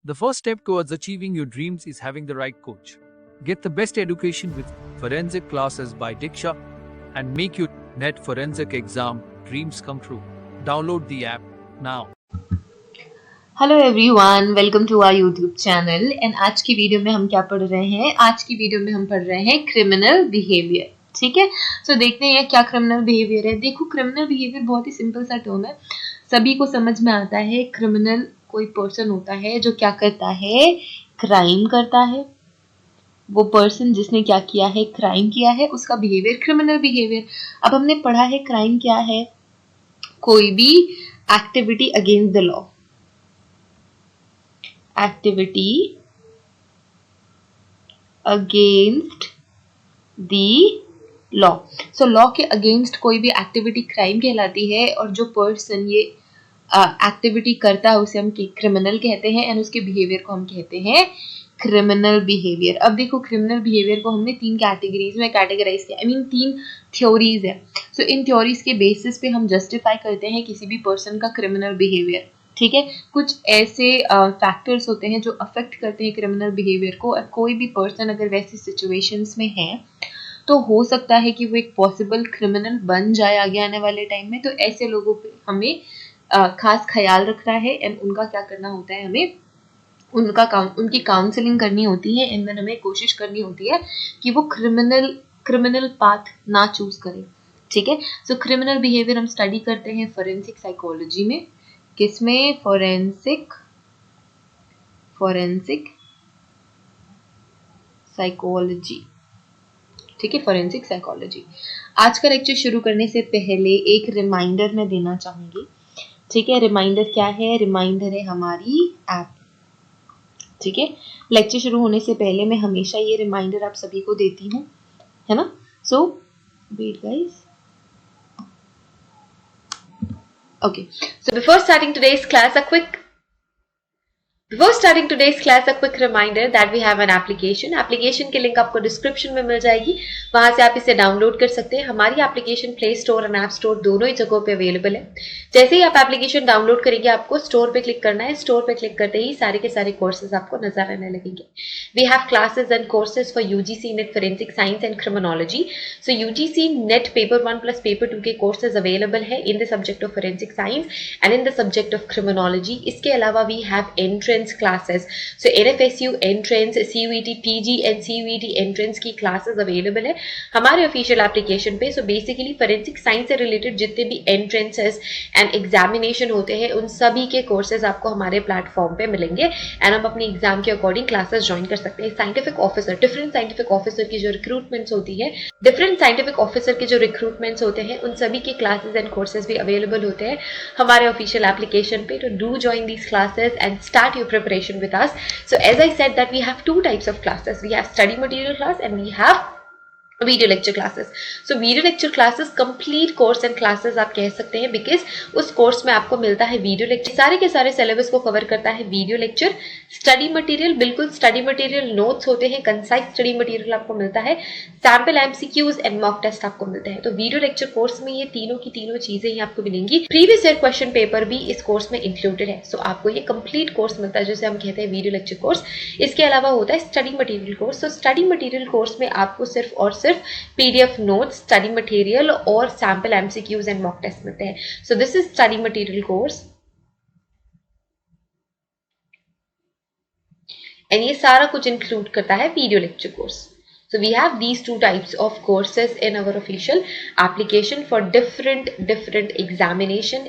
The first step towards achieving your dreams is having the right coach. Get the best education with forensic classes by Diksha and make your NET forensic exam dreams come true. Download the app now. Hello everyone, welcome to our YouTube channel. And आज की video में हम क्या पढ़ रहे हैं? आज की वीडियो में हम पढ़ रहे हैं क्रिमिनल बिहेवियर। ठीक है, सो देखते हैं क्या क्रिमिनल बिहेवियर है। देखो, क्रिमिनल बिहेवियर बहुत ही सिंपल सा टर्म है, सभी को समझ में आता है। क्रिमिनल कोई पर्सन होता है जो क्या करता है, क्राइम करता है। वो पर्सन जिसने क्या किया है, क्राइम किया है, उसका बिहेवियर क्रिमिनल बिहेवियर। अब हमने पढ़ा है क्राइम क्या है, कोई भी activity against the law, activity against the law. So law के अगेंस्ट कोई भी एक्टिविटी क्राइम कहलाती है, और जो पर्सन ये एक्टिविटी करता है उसे हम क्रिमिनल कहते हैं, एंड उसके बिहेवियर को हम कहते हैं क्रिमिनल बिहेवियर। अब देखो, क्रिमिनल बिहेवियर को हमने तीन कैटेगरीज में कैटेगराइज किया, तीन थ्योरीज है। सो इन थ्योरीज के बेसिस पे हम जस्टिफाई करते हैं किसी भी पर्सन का क्रिमिनल बिहेवियर। ठीक है, कुछ ऐसे फैक्टर्स होते हैं जो अफेक्ट करते हैं क्रिमिनल बिहेवियर को। और कोई भी पर्सन अगर वैसी सिचुएशंस में है तो हो सकता है कि वो एक पॉसिबल क्रिमिनल बन जाए आगे आने वाले टाइम में। तो ऐसे लोगों पे हमें खास ख्याल रखना है, एंड उनका क्या करना होता है, हमें उनकी काउंसलिंग करनी होती है, एंड हमें कोशिश करनी होती है कि वो क्रिमिनल पाथ ना चूज करें। ठीक है, सो क्रिमिनल बिहेवियर हम स्टडी करते हैं फोरेंसिक साइकोलॉजी में। किसमें? Forensic psychology. ठीक है, फोरेंसिक साइकोलॉजी। आज का लेक्चर शुरू करने से पहले एक रिमाइंडर मैं देना चाहूंगी। ठीक है, रिमाइंडर क्या है? रिमाइंडर है हमारी ऐप। ठीक है, लेक्चर शुरू होने से पहले मैं हमेशा ये रिमाइंडर आप सभी को देती हूँ, है ना? So wait guys. Okay, so before starting today's class, a quick reminder that we have an application. Application की लिंक आपको डिस्क्रिप्शन में मिल जाएगी, वहां से आप इसे डाउनलोड कर सकते हैं। हमारी एप्लीकेशन प्ले स्टोर और ऐप स्टोर दोनों ही जगहों पे अवेलेबल है। जैसे ही आप एप्लीकेशन डाउनलोड करेंगे, आपको स्टोर पे क्लिक करना है। स्टोर पे क्लिक करते ही सारे के सारे कोर्सेज आपको नजर आने लगेंगे। We have classes and courses for UGC NET forensic science and criminology. So UGC NET paper 1 plus paper 2 के कोर्सेज अवेलेबल है in the subject of forensic science and in the subject of criminology. इसके अलावा we have entrance classes, so NFSU entrance, CUET PG and CUET entrance की classes available है हमारे official application पे। So basically forensic science से related जितने भी entrances and examination होते हैं, उन सभी के कोर्सेज आपको हमारे प्लेटफॉर्म पे मिलेंगे, एंड हम अपनी एग्जाम के अकॉर्डिंग क्लासेस ज्वाइन कर सकते हैं। Scientific officer, different scientific officer की जो रिक्रूटमेंट्स होती है, उन सभी के क्लासेस एंड कोर्सेज भी अवेलेबल होते हैं हमारे ऑफिशियल एप्लीकेशन पे। तो do join these classes and start your preparation with us. So as I said that we have two types of classes. We have study material class and we have video lecture classes. So video lecture classes complete course and classes आप कह सकते हैं, because उस course में आपको मिलता है video lecture, सारे के सारे सिलेबस को कवर करता है वीडियो लेक्चर। स्टडी मटेरियल, बिल्कुल स्टडी मटेरियल, नोट्स होते हैं, कंसाइज स्टडी मटेरियल आपको मिलता है, sample MCQs and mock test आपको मिलते हैं। तो वीडियो लेक्चर कोर्स में ये तीनों की तीनों चीजें ही आपको मिलेंगी। प्रीवियस ईयर क्वेश्चन पेपर भी इस कोर्स में इंक्लूडेड है। सो आपको ये कंप्लीट कोर्स मिलता है, जिसे हम कहते हैं वीडियो लेक्चर कोर्स। इसके अलावा होता है स्टडी मटेरियल कोर्स। तो स्टडी मटेरियल कोर्स में आपको सिर्फ और सिर्फ PDF नोट्स, स्टडी मटेरियल और sample MCQs and mock test मिलते हैं। So this is study material course, and ये सारा कुछ इंक्लूड करता है video lecture course. So we have these two types of courses in our official application for different examination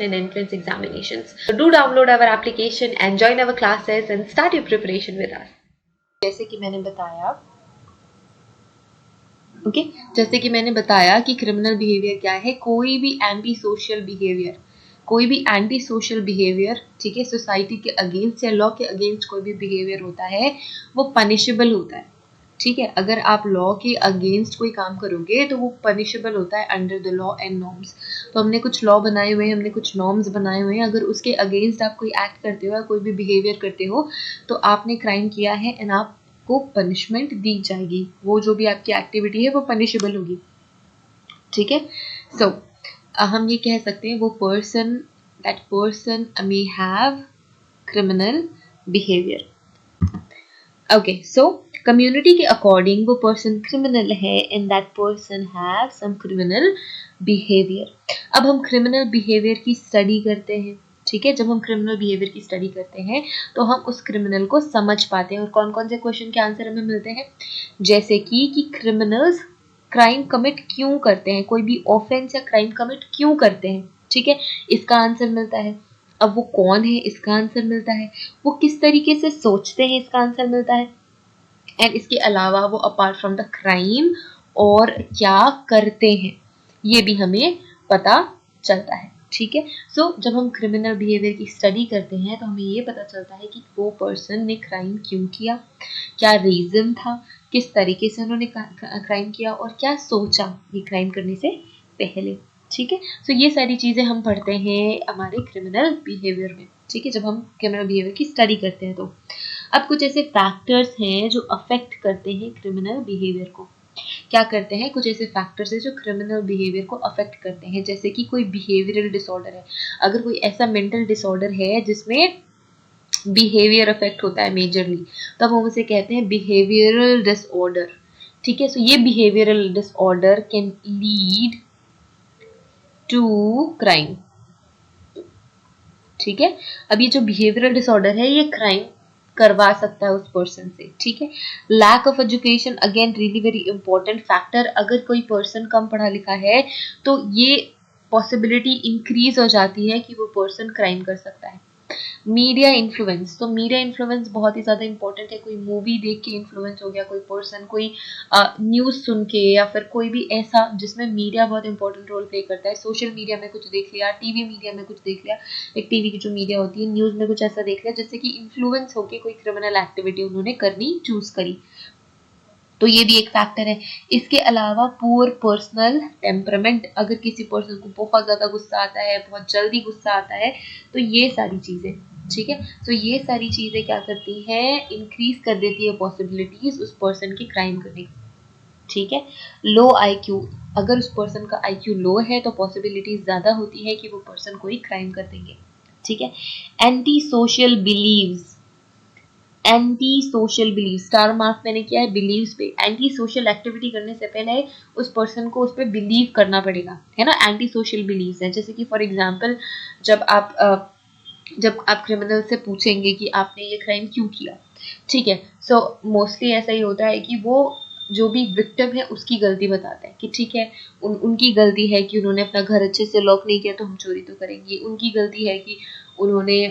and entrance examinations. So do download our application and join our classes and start your preparation with us. जैसे कि मैंने बताया कि criminal behaviour क्या है, कोई भी anti social behaviour, ठीक है, सोसाइटी के अगेंस्ट या लॉ के अगेंस्ट कोई भी बिहेवियर होता है, वो पनिशेबल होता है। ठीक है, अगर आप लॉ के अगेंस्ट कोई काम करोगे तो वो पनिशेबल होता है under the law and norms. तो हमने कुछ लॉ बनाए हुए हैं, हमने कुछ नॉर्म्स बनाए हुए हैं। अगर उसके अगेंस्ट आप कोई एक्ट करते हो या कोई भी बिहेवियर करते हो तो आपने क्राइम किया है, एंड आपको पनिशमेंट दी जाएगी। वो जो भी आपकी एक्टिविटी है वो पनिशेबल होगी। ठीक है, सो हम ये कह सकते हैं that person may have criminal behavior. Okay, so community के according वो person criminal है and that person have some criminal behavior. अब हम criminal behavior की study करते हैं, ठीक है. जब हम criminal behavior की study करते हैं तो हम उस criminal को समझ पाते हैं और कौन कौन से question के आंसर हमें मिलते हैं, जैसे कि criminals क्राइम कमिट क्यों करते हैं, कोई भी ऑफेंस या क्राइम कमिट क्यों करते हैं, ठीक है, इसका आंसर मिलता है. अब वो कौन है, इसका आंसर मिलता है. वो किस तरीके से सोचते हैं, इसका आंसर मिलता है. एंड इसके अलावा वो अपार्ट फ्रॉम द क्राइम और क्या करते हैं, ये भी हमें पता चलता है, ठीक है. सो जब हम क्रिमिनल बिहेवियर की स्टडी करते हैं तो हमें ये पता चलता है कि वो पर्सन ने क्राइम क्यों किया, क्या रीजन था, किस तरीके से उन्होंने क्राइम किया और क्या सोचा ये क्राइम करने से पहले, ठीक है. सो ये सारी चीजें हम पढ़ते हैं हमारे क्रिमिनल बिहेवियर में, ठीक है, जब हम क्रिमिनल बिहेवियर की स्टडी करते हैं. तो अब कुछ ऐसे फैक्टर्स हैं जो अफेक्ट करते हैं क्रिमिनल बिहेवियर को. क्या करते हैं, कुछ ऐसे फैक्टर्स हैं जो क्रिमिनल बिहेवियर को अफेक्ट करते हैं, जैसे कि कोई बिहेवियरल डिसऑर्डर है. अगर कोई ऐसा मेंटल डिसऑर्डर है जिसमें बिहेवियर अफेक्ट होता है मेजरली, तब हम उसे कहते हैं बिहेवियरल डिसऑर्डर, ठीक है. सो ये behavioural disorder can lead to crime, ठीक है. अब ये जो बिहेवियरल डिसऑर्डर है ये क्राइम करवा सकता है उस पर्सन से, ठीक है. Lack of education again really very important factor. अगर कोई पर्सन कम पढ़ा लिखा है तो ये पॉसिबिलिटी इंक्रीज हो जाती है कि वो पर्सन क्राइम कर सकता है. मीडिया इन्फ्लुएंस, तो मीडिया इन्फ्लुएंस बहुत ही ज़्यादा इंपॉर्टेंट है. कोई मूवी देख के इन्फ्लुएंस हो गया कोई पर्सन, कोई न्यूज़ सुन के, या फिर कोई भी ऐसा जिसमें मीडिया बहुत इंपॉर्टेंट रोल प्ले करता है. सोशल मीडिया में कुछ देख लिया, टीवी मीडिया में कुछ देख लिया, एक टीवी की जो मीडिया होती है, न्यूज़ में कुछ ऐसा देख लिया जिससे कि इन्फ्लुएंस होके कोई क्रिमिनल एक्टिविटी उन्होंने करनी चूज करी, तो ये भी एक फैक्टर है. इसके अलावा पुअर पर्सनल टेम्परामेंट, अगर किसी पर्सन को बहुत ज़्यादा गुस्सा आता है, बहुत जल्दी गुस्सा आता है, तो ये सारी चीज़ें, ठीक है. तो ये सारी चीज़ें क्या करती हैं, इंक्रीज कर देती है पॉसिबिलिटीज उस पर्सन की क्राइम करने की, ठीक है. लो IQ, अगर उस पर्सन का IQ लो है तो पॉसिबिलिटीज ज़्यादा होती है कि वो पर्सन कोई क्राइम कर देंगे, ठीक है. Anti social beliefs, anti social belief, star mark मैंने किया है बिलीव्स पे. एंटी सोशल एक्टिविटी करने से पहले उस पर्सन को उस पर बिलीव करना पड़ेगा, है ना. एंटी सोशल बिलीव्स है, जैसे कि फॉर एग्जांपल जब आप क्रिमिनल से पूछेंगे कि आपने ये क्राइम क्यों किया, ठीक है. सो मोस्टली ऐसा ही होता है कि वो जो भी विक्टिम है उसकी गलती बताता है कि ठीक है उनकी गलती है कि उन्होंने अपना घर अच्छे से लॉक नहीं किया तो हम चोरी तो करेंगे, उनकी गलती है कि उन्होंने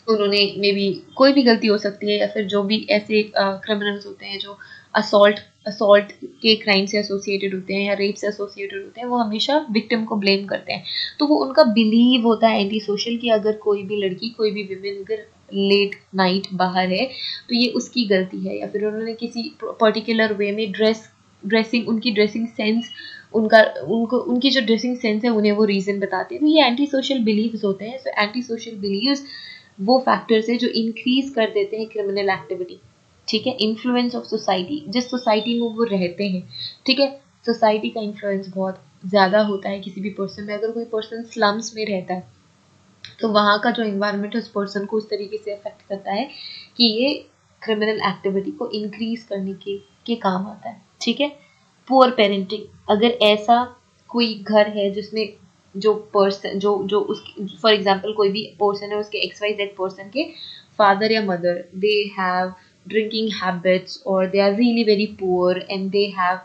मे बी कोई भी गलती हो सकती है, या फिर जो भी ऐसे क्रिमिनल्स होते हैं जो असॉल्ट के क्राइम से एसोसिएटेड होते हैं या रेप से एसोसिएटेड होते हैं, वो हमेशा विक्टिम को ब्लेम करते हैं. तो वो उनका बिलीव होता है एंटी सोशल कि अगर कोई भी लड़की, कोई भी विमेन अगर लेट नाइट बाहर है तो ये उसकी गलती है, या फिर उन्होंने किसी पर्टिकुलर वे में ड्रेसिंग उनकी ड्रेसिंग सेंस, उनकी जो ड्रेसिंग सेंस है उन्हें वो रीज़न बताते हैं. तो ये एंटी सोशल बिलीव्स होते हैं. सो एंटी सोशल बिलीव्स वो फैक्टर्स है जो इंक्रीज कर देते हैं क्रिमिनल एक्टिविटी, ठीक है. इन्फ्लुएंस ऑफ सोसाइटी, जिस सोसाइटी में वो रहते हैं, ठीक है, सोसाइटी का इन्फ्लुएंस बहुत ज़्यादा होता है किसी भी पर्सन में. अगर कोई पर्सन स्लम्स में रहता है तो वहाँ का जो इन्वायरमेंट है उस पर्सन को उस तरीके से अफेक्ट करता है कि ये क्रिमिनल एक्टिविटी को इंक्रीज करने के काम आता है, ठीक है. पुअर पेरेंटिंग, अगर ऐसा कोई घर है जिसमें जो पर्सन जो उसके फॉर एग्जांपल कोई भी पर्सन है, उसके XYZ पर्सन के फादर या mother, they have drinking habits और they are really very poor and they have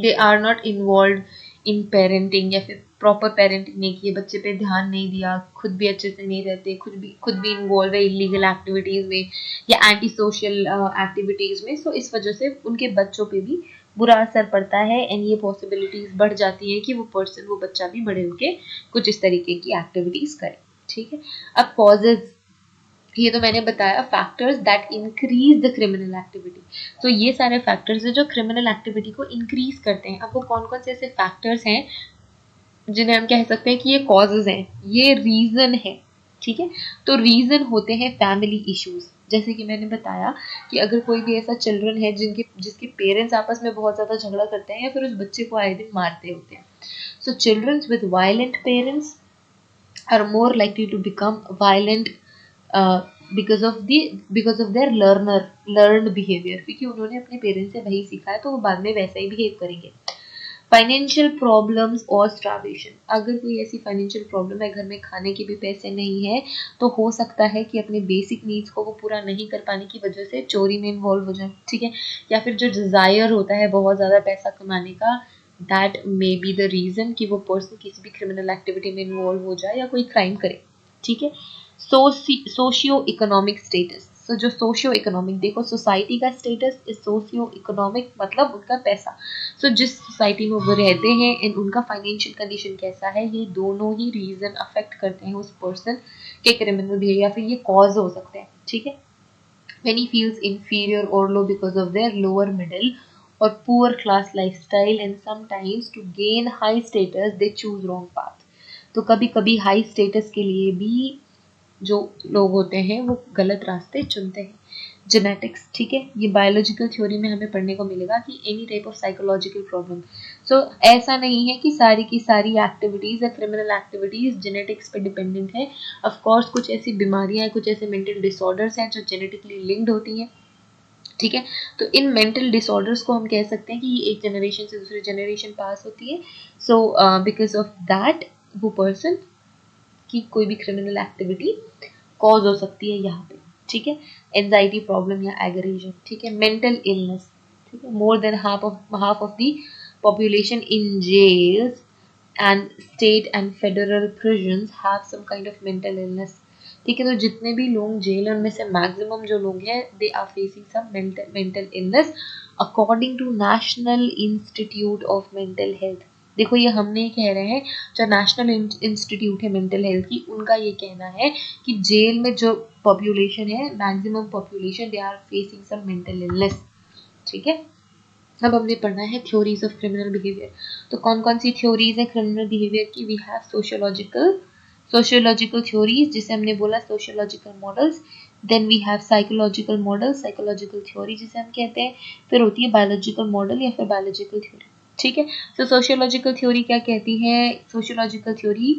they are not involve in parenting, या फिर प्रॉपर पेरेंटिंग नहीं की, बच्चे पे ध्यान नहीं दिया, खुद भी अच्छे से नहीं रहते, खुद भी इन्वॉल्व है इलीगल एक्टिविटीज़ में या एंटी सोशल एक्टिविटीज़ में. सो इस वजह से उनके बच्चों पे भी बुरा असर पड़ता है एंड ये पॉसिबिलिटीज़ बढ़ जाती है कि वो बच्चा भी बड़े होके कुछ इस तरीके की एक्टिविटीज़ करे, ठीक है. अब कॉजेज, ये तो मैंने बताया factors that increase the criminal activity. तो ये सारे फैक्टर्स हैं जो क्रिमिनल एक्टिविटी को इंक्रीज करते हैं. अब वो कौन कौन से ऐसे फैक्टर्स हैं जिन्हें हम कह सकते हैं कि ये कॉजेज हैं, ये रीजन है, ठीक है. तो रीजन होते हैं फैमिली इश्यूज, जैसे कि मैंने बताया कि अगर कोई भी ऐसा चिल्ड्रन है जिसके पेरेंट्स आपस में बहुत ज़्यादा झगड़ा करते हैं या फिर उस बच्चे को आए दिन मारते होते हैं. So children with violent parents are more likely to become violent because of their learned behavior, क्योंकि उन्होंने अपने पेरेंट्स से वही सीखा है तो वो बाद में वैसा ही बिहेव करेंगे. फाइनेंशियल प्रॉब्लम्स और स्टार्वेशन. अगर कोई ऐसी फाइनेंशियल प्रॉब्लम है, घर में खाने के भी पैसे नहीं है, तो हो सकता है कि अपने बेसिक नीड्स को वो पूरा नहीं कर पाने की वजह से चोरी में इन्वॉल्व हो जाए. ठीक है, या फिर जो डिजायर होता है बहुत ज्यादा पैसा कमाने का, that may be the reason कि वो पर्सन किसी भी क्रिमिनल एक्टिविटी में इन्वॉल्व हो जाए या कोई क्राइम करे. ठीक है. Socio economic status. सो जो सोशियो इकोनॉमिक, देखो सोसाइटी का स्टेटस इज सोशियो इकोनॉमिक, मतलब उनका पैसा. सो जिस सोसाइटी में वो रहते हैं एंड उनका फाइनेंशियल कंडीशन कैसा है, ये दोनों ही रीजन अफेक्ट करते हैं उस पर्सन के क्रिमिनल बिहेवियर, या फिर ये कॉज हो सकते हैं. ठीक है. when he feels inferior or low because of their lower middle or poor class lifestyle, and sometimes to gain high status they choose wrong path. तो कभी कभी हाई स्टेटस के लिए भी जो लोग होते हैं वो गलत रास्ते चुनते हैं. जेनेटिक्स. ठीक है, ये बायोलॉजिकल थ्योरी में हमें पढ़ने को मिलेगा कि any type of psychological problem. So ऐसा नहीं है कि सारी की सारी एक्टिविटीज या क्रिमिनल एक्टिविटीज जेनेटिक्स पे डिपेंडेंट है. ऑफ कोर्स कुछ ऐसी बीमारियां हैं, कुछ ऐसे मेंटल डिसऑर्डर्स हैं जो जेनेटिकली लिंक्ड होती हैं. ठीक है, तो इन मेंटल डिसऑर्डर्स को हम कह सकते हैं कि ये एक जनरेशन से दूसरे जनरेशन पास होती है. सो बिकॉज ऑफ दैट वो पर्सन की कोई भी क्रिमिनल एक्टिविटी कॉज हो सकती है यहाँ पे. ठीक है. एंजाइटी प्रॉब्लम या एग्रेशन. ठीक है. Mental illness. ठीक है. More than half of the population in jails and state and federal prisons have some kind of mental illness. ठीक है, तो जितने भी लोग जेल है उनमें से मैक्सिमम जो लोग हैं they are facing some mental illness according to national institute of mental health. देखो ये हम नहीं कह रहे हैं, जो नेशनल इंस्टीट्यूट है मेंटल हेल्थ की, उनका ये कहना है कि जेल में जो पॉपुलेशन है, maximum population, they are facing some mental illness. ठीक है. अब हमने पढ़ना है थ्योरीज ऑफ क्रिमिनल बिहेवियर. तो कौन कौन सी थ्योरीज है क्रिमिनल बिहेवियर की? वी हैव सोशियोलॉजिकल थ्योरीज, जिसे हमने बोला sociological models. Then we have psychological model, psychological theory जिसे हम कहते हैं. फिर होती है बायोलॉजिकल मॉडल या फिर बायोलॉजिकल थ्योरी. ठीक है. तो सोशियोलॉजिकल थ्योरी क्या कहती है? सोशियोलॉजिकल थ्योरी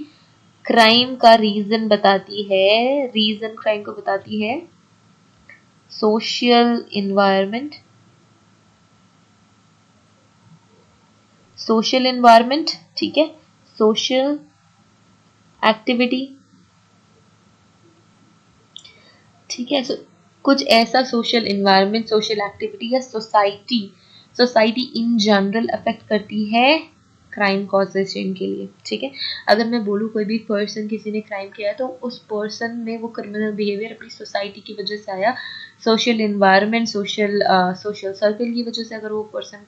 क्राइम का रीजन बताती है. रीजन क्राइम को बताती है सोशल इन्वायरमेंट, ठीक है, सोशल एक्टिविटी. ठीक है. कुछ ऐसा सोशल इन्वायरमेंट, सोशल एक्टिविटी या सोसाइटी इन जनरल अफेक्ट करती है क्राइम कॉजेशन के लिए. ठीक है. अगर मैं बोलूँ कोई भी पर्सन, किसी ने क्राइम किया है, तो उस पर्सन में वो क्रिमिनल बिहेवियर अपनी सोसाइटी की वजह से आया. सोशल इन्वायरमेंट, सोशल सर्कल की वजह से अगर वो पर्सन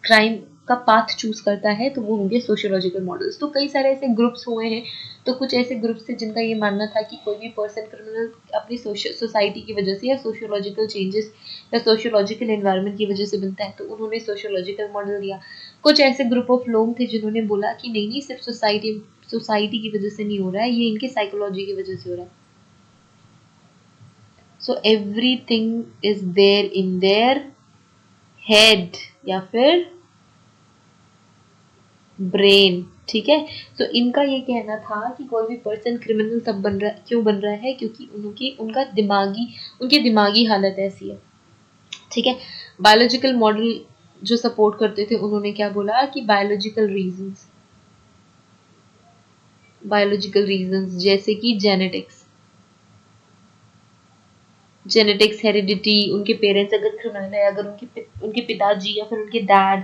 क्राइम का पाथ चूज करता है तो वो होंगे सोशियोलॉजिकल मॉडल्स. तो कई सारे ऐसे ग्रुप्स हुए हैं. तो कुछ ऐसे ग्रुप्स थे जिनका ये मानना था कि कोई भी पर्सन क्रिमिनल अपनी सोसाइटी की वजह से या सोशियोलॉजिकल चेंजेस या सोशियोलॉजिकल एनवायरनमेंट की वजह से बनता है, तो उन्होंने सोशियोलॉजिकल मॉडल दिया. कुछ ऐसे ग्रुप ऑफ लोग थे जिन्होंने बोला कि नहीं सिर्फ सोसाइटी की वजह से नहीं हो रहा है, ये इनके साइकोलॉजी की वजह से हो रहा है. So everything is there in their head या फिर ब्रेन. ठीक है. तो इनका ये कहना था कि कोई भी पर्सन क्रिमिनल तब क्यों बन रहा है, क्योंकि उनकी दिमागी हालत ऐसी है. ठीक है. बायोलॉजिकल मॉडल जो सपोर्ट करते थे उन्होंने क्या बोला कि बायोलॉजिकल रीजंस जैसे कि जेनेटिक्स, हेरिडिटी, उनके पेरेंट्स अगर क्रिमिनल है, अगर उनके पिताजी या फिर उनके डैड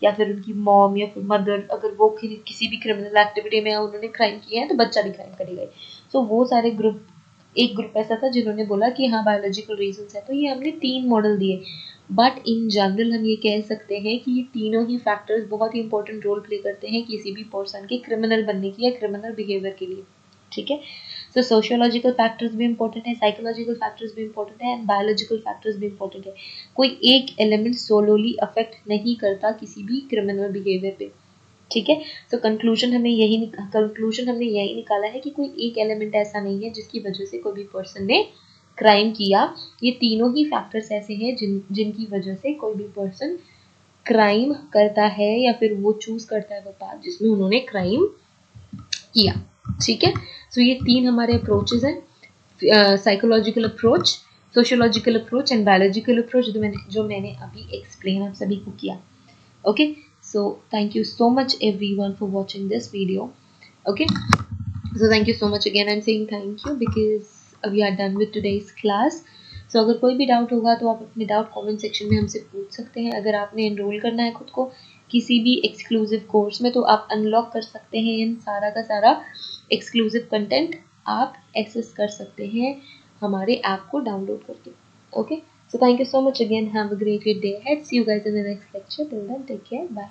या फिर उनकी मॉम या फिर मदर अगर वो किसी भी क्रिमिनल एक्टिविटी में उन्होंने क्राइम किया है तो बच्चा भी क्राइम करेगा. सो वो सारे एक ग्रुप ऐसा था जिन्होंने बोला कि हाँ बायोलॉजिकल रीजंस है. तो ये हमने 3 मॉडल दिए, बट इन जनरल हम ये कह सकते हैं कि ये तीनों ही फैक्टर्स बहुत ही इंपॉर्टेंट रोल प्ले करते हैं किसी भी पर्सन के क्रिमिनल बनने की या क्रिमिनल बिहेवियर के लिए. ठीक है. सो सोशियोलॉजिकल फैक्टर्स भी इंपॉर्टेंट है, साइकोलॉजिकल फैक्टर्स भी इंपॉर्टेंट है एंड बायोलॉजिकल फैक्टर्स भी इंपॉर्टेंट है. कोई एक एलिमेंट सोलोली अफेक्ट नहीं करता किसी भी क्रिमिनल बिहेवियर पे. ठीक है. तो कंक्लूजन हमने यही निकाला है कि कोई एक एलिमेंट ऐसा नहीं है जिसकी वजह से कोई भी पर्सन ने क्राइम किया. ये तीनों ही फैक्टर्स ऐसे हैं जिनकी वजह से कोई भी पर्सन क्राइम करता है या फिर वो चूज करता है वो पाथ जिसमें उन्होंने क्राइम किया. ठीक है, सो ये 3 हमारे अप्रोचेस हैं, psychological approach, sociological approach and biological approach, जो मैंने अभी एक्सप्लेन आप सभी को किया. Okay, so thank you so much everyone for watching this video. Okay, so thank you so much again. I'm saying thank you because we are done with today's class. So अगर कोई भी doubt होगा तो आप अपने doubt comment section में हमसे पूछ सकते हैं. अगर आपने एनरोल करना है खुद को किसी भी एक्सक्लूसिव कोर्स में तो आप अनलॉक कर सकते हैं इन सारा का सारा एक्सक्लूसिव कंटेंट आप एक्सेस कर सकते हैं हमारे ऐप को डाउनलोड करके. Okay, so thank you so much again. Have a great day ahead. See you guys in the next lecture. Till then, take care. Bye.